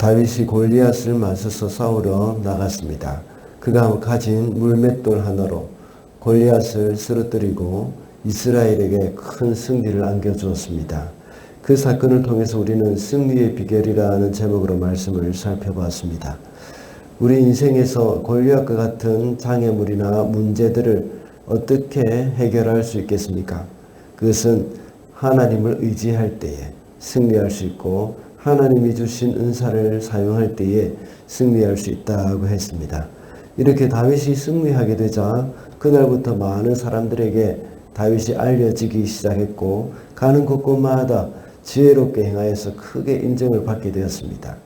다윗이 골리앗을 맞서서 싸우러 나갔습니다. 그가 가진 물맷돌 하나로 골리앗을 쓰러뜨리고 이스라엘에게 큰 승리를 안겨주었습니다. 그 사건을 통해서 우리는 승리의 비결이라는 제목으로 말씀을 살펴보았습니다. 우리 인생에서 골리앗과 같은 장애물이나 문제들을 어떻게 해결할 수 있겠습니까? 그것은 하나님을 의지할 때에 승리할 수 있고 하나님이 주신 은사를 사용할 때에 승리할 수 있다고 했습니다. 이렇게 다윗이 승리하게 되자 그날부터 많은 사람들에게 다윗이 알려지기 시작했고 가는 곳곳마다 지혜롭게 행하여서 크게 인정을 받게 되었습니다.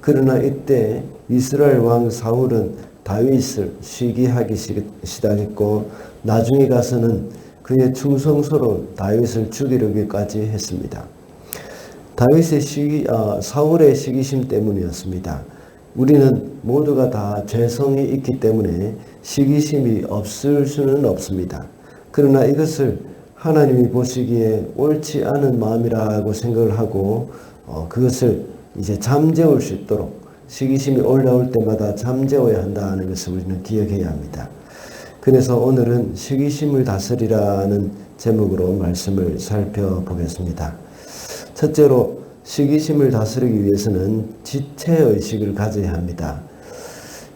그러나 이때 이스라엘 왕 사울은 다윗을 시기하기 시작했고 나중에 가서는 그의 충성스러운 다윗을 죽이려기까지 했습니다. 사울의 시기심 때문이었습니다. 우리는 모두가 다 죄성이 있기 때문에 시기심이 없을 수는 없습니다. 그러나 이것을 하나님이 보시기에 옳지 않은 마음이라고 생각을 하고 그것을 이제 잠재울 수 있도록 시기심이 올라올 때마다 잠재워야 한다는 것을 우리는 기억해야 합니다. 그래서 오늘은 시기심을 다스리라는 제목으로 말씀을 살펴보겠습니다. 첫째로 시기심을 다스리기 위해서는 지체의식을 가져야 합니다.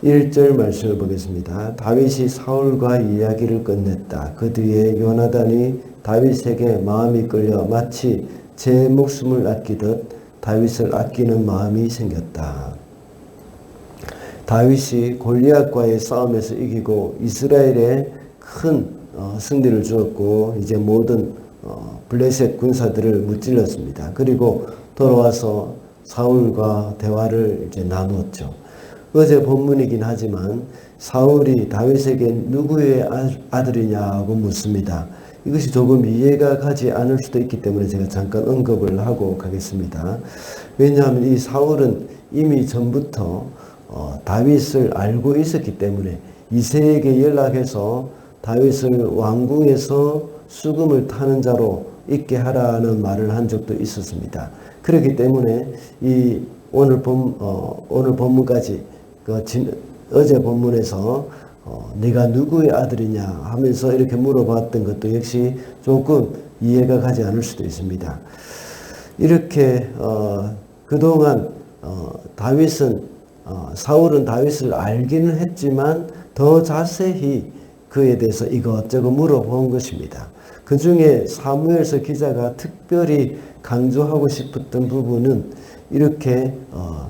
1절 말씀을 보겠습니다. 다윗이 사울과 이야기를 끝냈다. 그 뒤에 요나단이 다윗에게 마음이 끌려 마치 제 목숨을 아끼듯 다윗을 아끼는 마음이 생겼다. 다윗이 골리앗과의 싸움에서 이기고 이스라엘에 큰 승리를 주었고 이제 모든 블레셋 군사들을 무찔렀습니다. 그리고 돌아와서 사울과 대화를 이제 나누었죠. 어제 본문이긴 하지만 사울이 다윗에게 누구의 아들이냐고 묻습니다. 이것이 조금 이해가 가지 않을 수도 있기 때문에 제가 잠깐 언급을 하고 가겠습니다. 왜냐하면 이 사울은 이미 전부터 다윗을 알고 있었기 때문에 이새에게 연락해서 다윗을 왕궁에서 수금을 타는 자로 있게 하라는 말을 한 적도 있었습니다. 그렇기 때문에 이 오늘 본문까지 어제 본문에서 네가 누구의 아들이냐 하면서 이렇게 물어봤던 것도 역시 조금 이해가 가지 않을 수도 있습니다. 이렇게 그동안 사울은 다윗을 알기는 했지만 더 자세히 그에 대해서 이것저것 물어본 것입니다. 그 중에 사무엘서 기자가 특별히 강조하고 싶었던 부분은 이렇게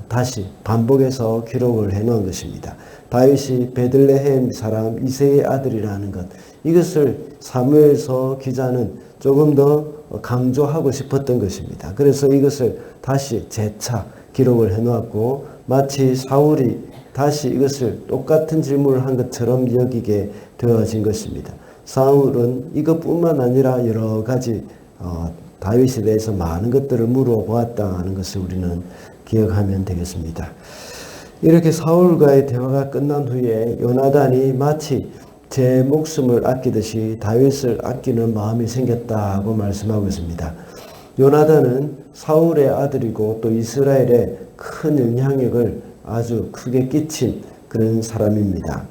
다시 반복해서 기록을 해놓은 것입니다. 다윗이 베들레헴 사람 이새의 아들이라는 것, 이것을 사무엘서 기자는 조금 더 강조하고 싶었던 것입니다. 그래서 이것을 다시 재차 기록을 해놓았고 마치 사울이 다시 이것을 똑같은 질문을 한 것처럼 여기게 되어진 것입니다. 사울은 이것뿐만 아니라 여러 가지 다윗에 대해서 많은 것들을 물어보았다는 것을 우리는 기억하면 되겠습니다. 이렇게 사울과의 대화가 끝난 후에 요나단이 마치 제 목숨을 아끼듯이 다윗을 아끼는 마음이 생겼다고 말씀하고 있습니다. 요나단은 사울의 아들이고 또 이스라엘에 큰 영향력을 아주 크게 끼친 그런 사람입니다.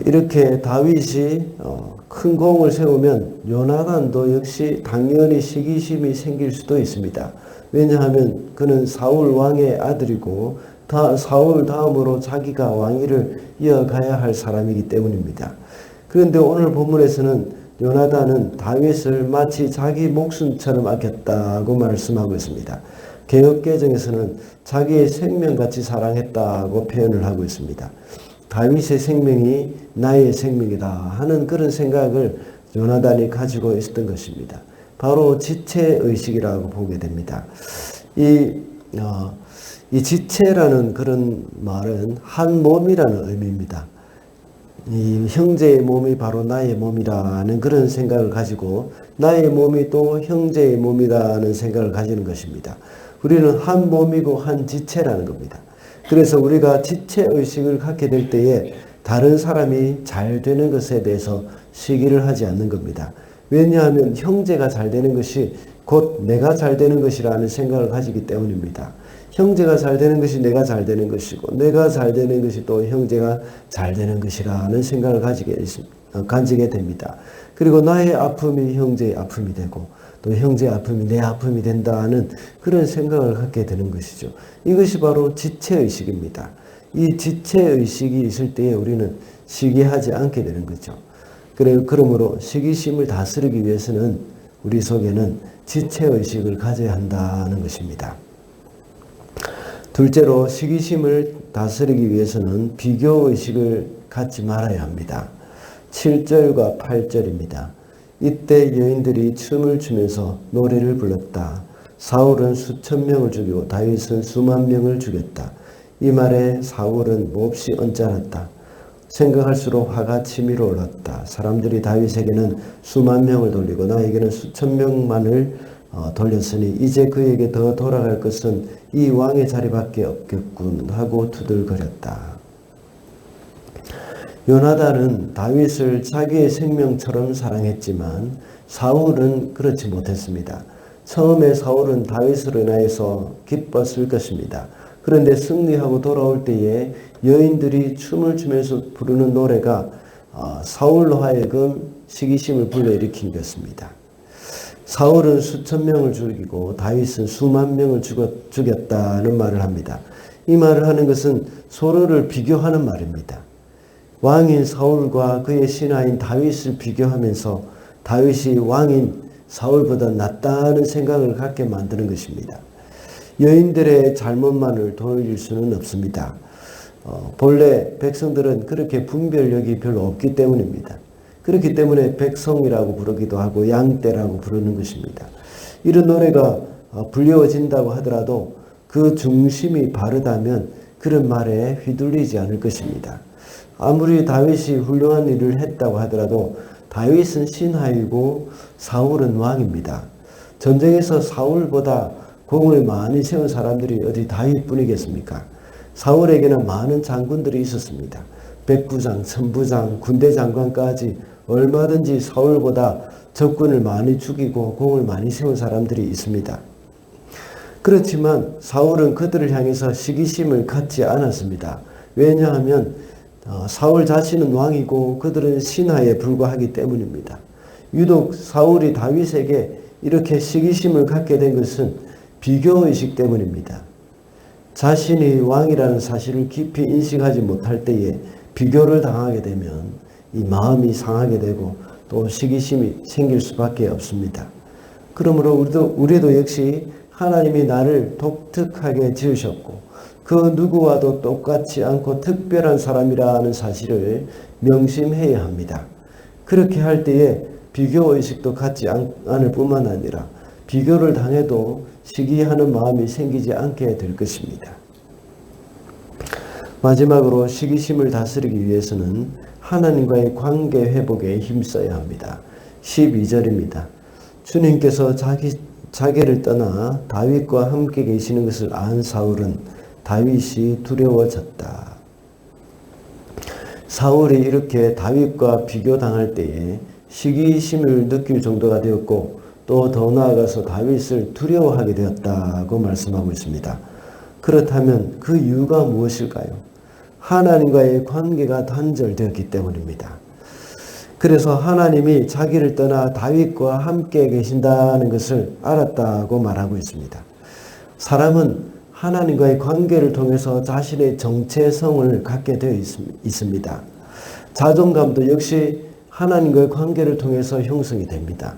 이렇게 다윗이 큰 공을 세우면 요나단도 역시 당연히 시기심이 생길 수도 있습니다. 왜냐하면 그는 사울 왕의 아들이고 사울 다음으로 자기가 왕위를 이어가야 할 사람이기 때문입니다. 그런데 오늘 본문에서는 요나단은 다윗을 마치 자기 목숨처럼 아꼈다고 말씀하고 있습니다. 개역개정에서는 자기의 생명같이 사랑했다고 표현을 하고 있습니다. 다윗의 생명이 나의 생명이다 하는 그런 생각을 요나단이 가지고 있었던 것입니다. 바로 지체의식이라고 보게 됩니다. 이 지체라는 그런 말은 한 몸이라는 의미입니다. 이 형제의 몸이 바로 나의 몸이라는 그런 생각을 가지고 나의 몸이 또 형제의 몸이라는 생각을 가지는 것입니다. 우리는 한 몸이고 한 지체라는 겁니다. 그래서 우리가 지체의식을 갖게 될 때에 다른 사람이 잘 되는 것에 대해서 시기를 하지 않는 겁니다. 왜냐하면 형제가 잘 되는 것이 곧 내가 잘 되는 것이라는 생각을 가지기 때문입니다. 형제가 잘 되는 것이 내가 잘 되는 것이고 내가 잘 되는 것이 또 형제가 잘 되는 것이라는 생각을 가지게 됩니다. 그리고 나의 아픔이 형제의 아픔이 되고 또 형제의 아픔이 내 아픔이 된다는 그런 생각을 갖게 되는 것이죠. 이것이 바로 지체의식입니다. 이 지체의식이 있을 때에 우리는 시기하지 않게 되는 거죠. 그러므로 시기심을 다스리기 위해서는 우리 속에는 지체의식을 가져야 한다는 것입니다. 둘째로 시기심을 다스리기 위해서는 비교의식을 갖지 말아야 합니다. 7절과 8절입니다. 이때 여인들이 춤을 추면서 노래를 불렀다. 사울은 수천 명을 죽이고 다윗은 수만 명을 죽였다. 이 말에 사울은 몹시 언짢았다. 생각할수록 화가 치밀어 올랐다. 사람들이 다윗에게는 수만 명을 돌리고 나에게는 수천 명만을 돌렸으니 이제 그에게 더 돌아갈 것은 이 왕의 자리밖에 없겠군 하고 투덜거렸다. 요나단은 다윗을 자기의 생명처럼 사랑했지만 사울은 그렇지 못했습니다. 처음에 사울은 다윗으로 인하여서 기뻤을 것입니다. 그런데 승리하고 돌아올 때에 여인들이 춤을 추면서 부르는 노래가 사울로 하여금 시기심을 불러일으킨 것입니다. 사울은 수천 명을 죽이고 다윗은 수만 명을 죽였다는 말을 합니다. 이 말을 하는 것은 서로를 비교하는 말입니다. 왕인 사울과 그의 신하인 다윗을 비교하면서 다윗이 왕인 사울보다 낫다는 생각을 갖게 만드는 것입니다. 여인들의 잘못만을 돌릴 수는 없습니다. 본래 백성들은 그렇게 분별력이 별로 없기 때문입니다. 그렇기 때문에 백성이라고 부르기도 하고 양떼라고 부르는 것입니다. 이런 노래가 불려진다고 하더라도 그 중심이 바르다면 그런 말에 휘둘리지 않을 것입니다. 아무리 다윗이 훌륭한 일을 했다고 하더라도 다윗은 신하이고 사울은 왕입니다. 전쟁에서 사울보다 공을 많이 세운 사람들이 어디 다윗뿐이겠습니까? 사울에게는 많은 장군들이 있었습니다. 백부장, 천부장, 군대 장관까지 얼마든지 사울보다 적군을 많이 죽이고 공을 많이 세운 사람들이 있습니다. 그렇지만 사울은 그들을 향해서 시기심을 갖지 않았습니다. 왜냐하면 사울 자신은 왕이고 그들은 신하에 불과하기 때문입니다. 유독 사울이 다윗에게 이렇게 시기심을 갖게 된 것은 비교의식 때문입니다. 자신이 왕이라는 사실을 깊이 인식하지 못할 때에 비교를 당하게 되면 이 마음이 상하게 되고 또 시기심이 생길 수밖에 없습니다. 그러므로 우리도 역시 하나님이 나를 독특하게 지으셨고 그 누구와도 똑같지 않고 특별한 사람이라는 사실을 명심해야 합니다. 그렇게 할 때에 비교의식도 갖지 않을 뿐만 아니라 비교를 당해도 시기하는 마음이 생기지 않게 될 것입니다. 마지막으로 시기심을 다스리기 위해서는 하나님과의 관계 회복에 힘써야 합니다. 12절입니다. 주님께서 자기를 떠나 다윗과 함께 계시는 것을 안 사울은 다윗이 두려워졌다. 사울이 이렇게 다윗과 비교당할 때에 시기심을 느낄 정도가 되었고 또 더 나아가서 다윗을 두려워하게 되었다고 말씀하고 있습니다. 그렇다면 그 이유가 무엇일까요? 하나님과의 관계가 단절되었기 때문입니다. 그래서 하나님이 자기를 떠나 다윗과 함께 계신다는 것을 알았다고 말하고 있습니다. 사람은 하나님과의 관계를 통해서 자신의 정체성을 갖게 되어 있습니다. 자존감도 역시 하나님과의 관계를 통해서 형성이 됩니다.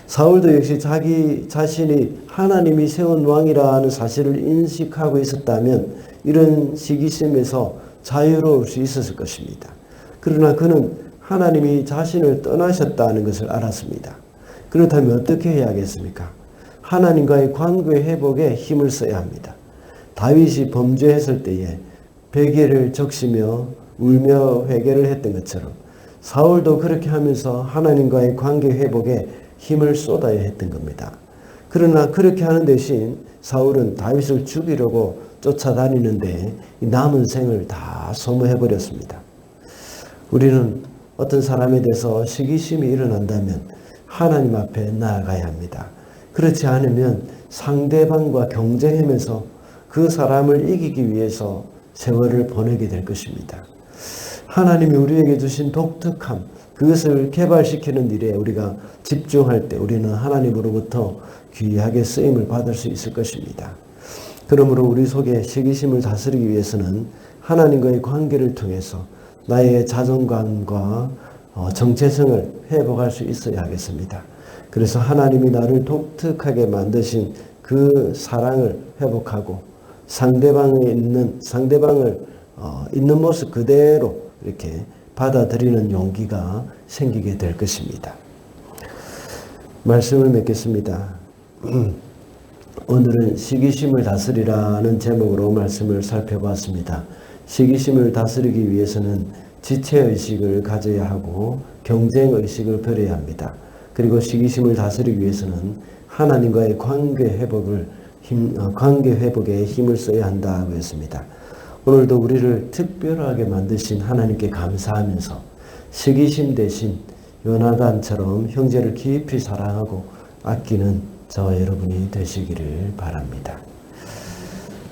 사울도 역시 자기 자신이 하나님이 세운 왕이라는 사실을 인식하고 있었다면 이런 시기심에서 자유로울 수 있었을 것입니다. 그러나 그는 하나님이 자신을 떠나셨다는 것을 알았습니다. 그렇다면 어떻게 해야겠습니까? 하나님과의 관계 회복에 힘을 써야 합니다. 다윗이 범죄했을 때에 베개를 적시며 울며 회개를 했던 것처럼 사울도 그렇게 하면서 하나님과의 관계 회복에 힘을 쏟아야 했던 겁니다. 그러나 그렇게 하는 대신 사울은 다윗을 죽이려고 쫓아다니는데 남은 생을 다 소모해버렸습니다. 우리는 어떤 사람에 대해서 시기심이 일어난다면 하나님 앞에 나아가야 합니다. 그렇지 않으면 상대방과 경쟁하면서 그 사람을 이기기 위해서 세월을 보내게 될 것입니다. 하나님이 우리에게 주신 독특함, 그것을 개발시키는 일에 우리가 집중할 때 우리는 하나님으로부터 귀하게 쓰임을 받을 수 있을 것입니다. 그러므로 우리 속에 시기심을 다스리기 위해서는 하나님과의 관계를 통해서 나의 자존감과 정체성을 회복할 수 있어야 하겠습니다. 그래서 하나님이 나를 독특하게 만드신 그 사랑을 회복하고 상대방을 있는 모습 그대로 이렇게 받아들이는 용기가 생기게 될 것입니다. 말씀을 맺겠습니다. 오늘은 시기심을 다스리라는 제목으로 말씀을 살펴봤습니다. 시기심을 다스리기 위해서는 지체의식을 가져야 하고 경쟁의식을 버려야 합니다. 그리고 시기심을 다스리기 위해서는 하나님과의 관계 회복에 힘을 써야 한다고 했습니다. 오늘도 우리를 특별하게 만드신 하나님께 감사하면서 시기심 대신 요나단처럼 형제를 깊이 사랑하고 아끼는 저와 여러분이 되시기를 바랍니다.